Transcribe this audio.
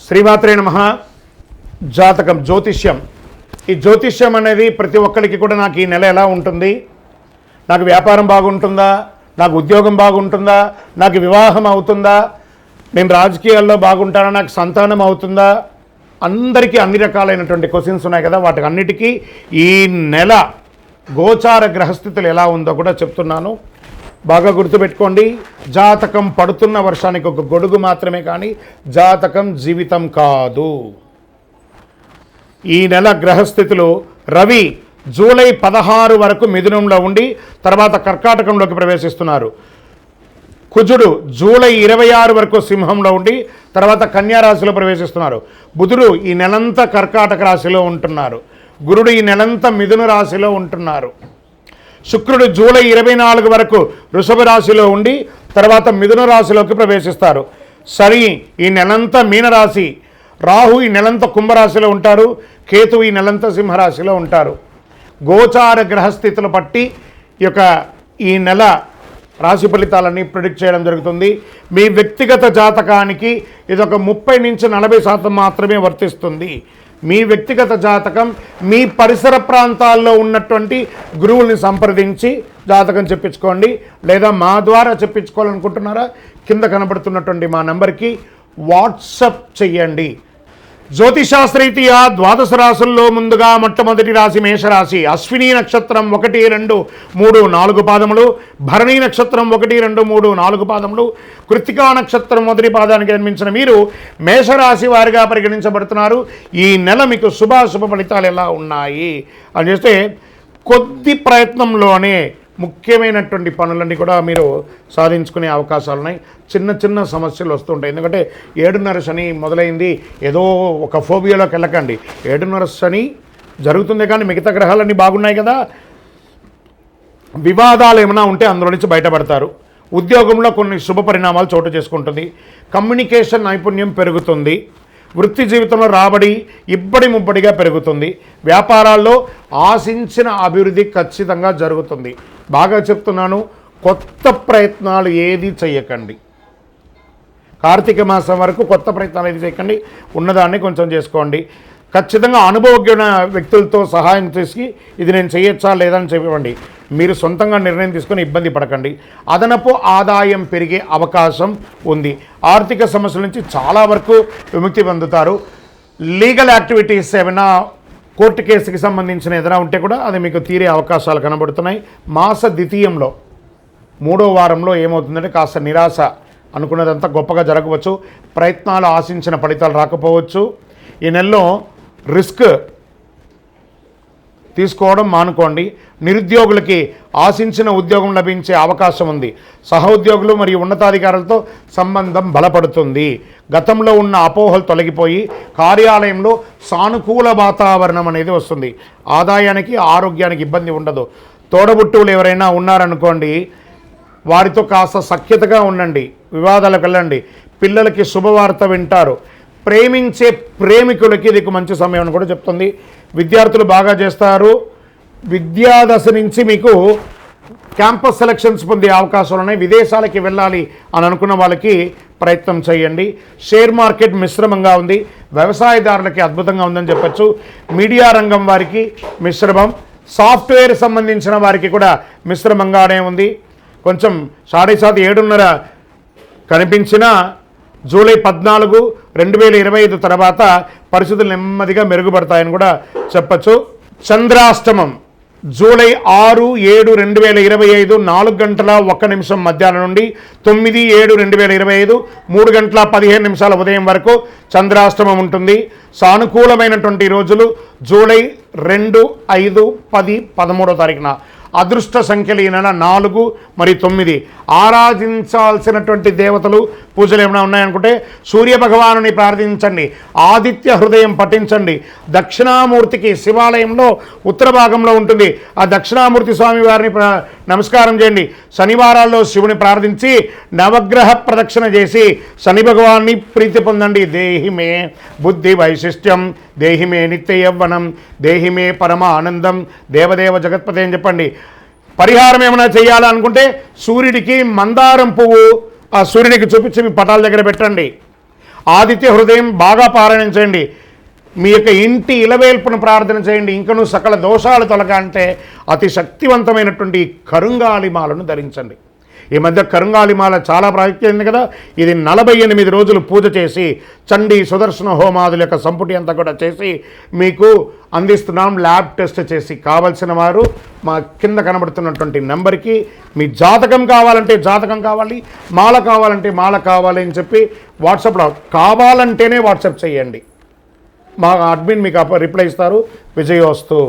శ్రీమాత్రే నమః. జాతకం, జ్యోతిష్యం. ఈ జ్యోతిష్యం అనేది ప్రతి ఒక్కరికి కూడా నాకు ఈ నెల ఎలా ఉంటుంది, నాకు వ్యాపారం బాగుంటుందా, నాకు ఉద్యోగం బాగుంటుందా, నాకు వివాహం అవుతుందా, నేను రాజకీయాల్లో బాగుంటానా, నాకు సంతానం అవుతుందా, అందరికీ అన్ని రకాలైనటువంటి క్వశ్చన్స్ ఉన్నాయి కదా. వాటికి అన్నిటికీ ఈ నెల గోచార గ్రహస్థితులు ఎలా ఉందో కూడా చెప్తున్నాను. బాగా గుర్తుపెట్టుకోండి. జాతకం పడుతున్న వర్షానికి ఒక గొడుగు మాత్రమే, కానీ జాతకం జీవితం కాదు. ఈ నెల గ్రహస్థితులు: రవి జూలై 16 వరకు మిథునంలో ఉండి తర్వాత కర్కాటకంలోకి ప్రవేశిస్తున్నారు. కుజుడు జూలై 26 వరకు సింహంలో ఉండి తర్వాత కన్యా రాశిలో ప్రవేశిస్తున్నారు. బుధుడు ఈ నెలంతా కర్కాటక రాశిలో ఉంటున్నారు. గురుడు ఈ నెలంతా మిథున రాశిలో ఉంటున్నారు. శుక్రుడు జూలై 24 వరకు వృషభ రాశిలో ఉండి తర్వాత మిథున రాశిలోకి ప్రవేశిస్తారు. శని ఈ నెలంతా మీనరాశి, రాహు ఈ నెలంతా కుంభరాశిలో ఉంటారు, కేతువు ఈ నెలంతా సింహరాశిలో ఉంటారు. గోచార గ్రహస్థితులు బట్టి ఈ నెల రాశి ఫలితాలన్నీ ప్రిడిక్ట్ చేయడం జరుగుతుంది. మీ వ్యక్తిగత జాతకానికి ఇదొక 30 నుంచి 40% మాత్రమే వర్తిస్తుంది. మీ వ్యక్తిగత జాతకం మీ పరిసర ప్రాంతాల్లో ఉన్నటువంటి గురువుల్ని సంప్రదించి జాతకం చెప్పించుకోండి. లేదా మా ద్వారా చెప్పించుకోవాలనుకుంటున్నారా, కింద కనబడుతున్నటువంటి మా నెంబర్కి వాట్సప్ చెయ్యండి. జ్యోతిశాస్త్రరీత్యా ద్వాదశ రాశుల్లో ముందుగా మొట్టమొదటి రాశి మేషరాశి. అశ్విని నక్షత్రం 1, 2, 3, 4 పాదములు, భరణి నక్షత్రం 1, 2, 3, 4 పాదములు, కృత్తికా నక్షత్రం మొదటి పాదానికి జన్మించిన మీరు మేషరాశి వారిగా పరిగణించబడుతున్నారు. ఈ నెల మీకు శుభాశుభ ఫలితాలు ఎలా ఉన్నాయి అని చేస్తే, కొద్ది ప్రయత్నంలోనే ముఖ్యమైనటువంటి పనులన్నీ కూడా మీరు సాధించుకునే అవకాశాలు ఉన్నాయి. చిన్న చిన్న సమస్యలు వస్తుంటాయి. ఎందుకంటే 7:30 శని మొదలైంది, ఏదో ఒక ఫోబియాలోకి వెళ్ళకండి. 7:30 శని జరుగుతుంది, కానీ మిగతా గ్రహాలన్నీ బాగున్నాయి కదా. వివాదాలు ఏమైనా ఉంటే అందులో నుంచి బయటపడతారు. ఉద్యోగంలో కొన్ని శుభ పరిణామాలు చోటు చేసుకుంటుంది. కమ్యూనికేషన్ నైపుణ్యం పెరుగుతుంది. వృత్తి జీవితంలో రాబడి ఇబ్బడి ముబ్బడిగా పెరుగుతుంది. వ్యాపారాల్లో ఆశించిన అభివృద్ధి ఖచ్చితంగా జరుగుతుంది. బాగా చెప్తున్నాను, కొత్త ప్రయత్నాలు ఏది చేయకండి. కార్తీక మాసం వరకు కొత్త ప్రయత్నాలు ఏది చేయకండి. ఉన్నదాన్ని కొంచెం చేసుకోండి. ఖచ్చితంగా అనుభవజ్ఞ వ్యక్తులతో సహాయం చేసి ఇది నేను చేయొచ్చా లేదని చెప్పండి. మీరు సొంతంగా నిర్ణయం తీసుకొని ఇబ్బంది పడకండి. అదనపు ఆదాయం పెరిగే అవకాశం ఉంది. ఆర్థిక సమస్యల నుంచి చాలా వరకు విముక్తి పొందుతారు. లీగల్ యాక్టివిటీస్ ఏమైనా కోర్టు కేసుకి సంబంధించిన ఏదైనా ఉంటే కూడా అది మీకు తీరే అవకాశాలు కనబడుతున్నాయి. మాస ద్వితీయంలో 3వ వారంలో ఏమవుతుందంటే కాస్త నిరాశ, అనుకున్నదంతా గొప్పగా జరగవచ్చు. ప్రయత్నాలు ఆశించిన ఫలితాలు రాకపోవచ్చు. ఈ నెలలో రిస్క్ తీసుకోవడం మానుకోండి. నిరుద్యోగులకి ఆశించిన ఉద్యోగం లభించే అవకాశం ఉంది. సహోద్యోగులు మరియు ఉన్నతాధికారులతో సంబంధం బలపడుతుంది. గతంలో ఉన్న అపోహలు తొలగిపోయి కార్యాలయంలో సానుకూల వాతావరణం అనేది వస్తుంది. ఆదాయానికి ఆరోగ్యానికి ఇబ్బంది ఉండదు. తోడబుట్టువులు ఎవరైనా ఉన్నారనుకోండి, వారితో కాస్త సఖ్యతగా ఉండండి. వివాదాలకు వెళ్ళండి. పిల్లలకి శుభవార్త వింటారు. ప్రేమించే ప్రేమికులకి ఇది మంచి సమయం అని కూడా చెప్తుంది. విద్యార్థులు బాగా చేస్తారు. విద్యాదశ నుంచి మీకు క్యాంపస్ సెలక్షన్స్ పొందే అవకాశాలు ఉన్నాయి. విదేశాలకి వెళ్ళాలి అని అనుకున్న వాళ్ళకి ప్రయత్నం చేయండి. షేర్ మార్కెట్ మిశ్రమంగా ఉంది. వ్యవసాయదారులకి అద్భుతంగా ఉందని చెప్పచ్చు. మీడియా రంగం వారికి మిశ్రమం. సాఫ్ట్వేర్ సంబంధించిన వారికి కూడా మిశ్రమంగానే ఉంది. కొంచెం 7:30 కనిపించిన జూలై 14, 2025 తర్వాత పరిస్థితులు నెమ్మదిగా మెరుగుపడతాయని కూడా చెప్పచ్చు. చంద్రాష్టమం జూలై 6, 7, 2025 4 గంటల 1 నిమిషం మధ్యాహ్నం నుండి 9, 7, 2025 3 గంటల 15 నిమిషాల ఉదయం వరకు చంద్రాష్టమం ఉంటుంది. సానుకూలమైనటువంటి రోజులు జూలై 2, 5, 10, 13వ తారీఖున. అదృష్ట సంఖ్యలు ఈ నెల 4 మరియు 9. ఆరాధించాల్సినటువంటి దేవతలు పూజలు ఏమైనా ఉన్నాయనుకుంటే సూర్యభగవానుని ప్రార్థించండి. ఆదిత్య హృదయం పఠించండి. దక్షిణామూర్తికి శివాలయంలో ఉత్తర భాగంలో ఉంటుంది. ఆ దక్షిణామూర్తి స్వామి వారిని నమస్కారం చేయండి. శనివారాల్లో శివుని ప్రార్థించి నవగ్రహ ప్రదక్షిణ చేసి శని భగవాన్ని ప్రీతి పొందండి. దేహిమే బుద్ధి వైశిష్ట్యం, దేహిమే నిత్య యవ్వనం, దేహిమే పరమ ఆనందం, దేవదేవ జగత్పతి అని చెప్పండి. పరిహారం ఏమైనా చేయాలనుకుంటే సూర్యుడికి మందారం పువ్వు ఆ సూర్యునికి చూపించి మీ పటాల దగ్గర పెట్టండి. ఆదిత్య హృదయం బాగా పారాయణం చేయండి. మీ యొక్క ఇంటి ఇలవేల్పును ప్రార్థన చేయండి. ఇంకనూ సకల దోషాలు తొలగాలంటే అతి శక్తివంతమైనటువంటి కరుంగాలిమాలను ధరించండి. ఈ మధ్య కరుంగాలిమాల చాలా ప్రాముఖ్యమైంది కదా. ఇది 48 రోజులు పూజ చేసి చండీ సుదర్శన హోమాదుల యొక్క సంపుటి అంతా కూడా చేసి మీకు అందిస్తున్నాం. ల్యాబ్ టెస్ట్ చేసి కావలసిన వారు మా కింద కనబడుతున్నటువంటి నెంబర్కి మీ జాతకం కావాలంటే జాతకం కావాలి, మాల కావాలంటే మాల కావాలి అని చెప్పి వాట్సాప్లో కావాలంటేనే వాట్సాప్ చేయండి. మా అడ్మిన్ మీకు రిప్లై ఇస్తారు. విజయోస్తు.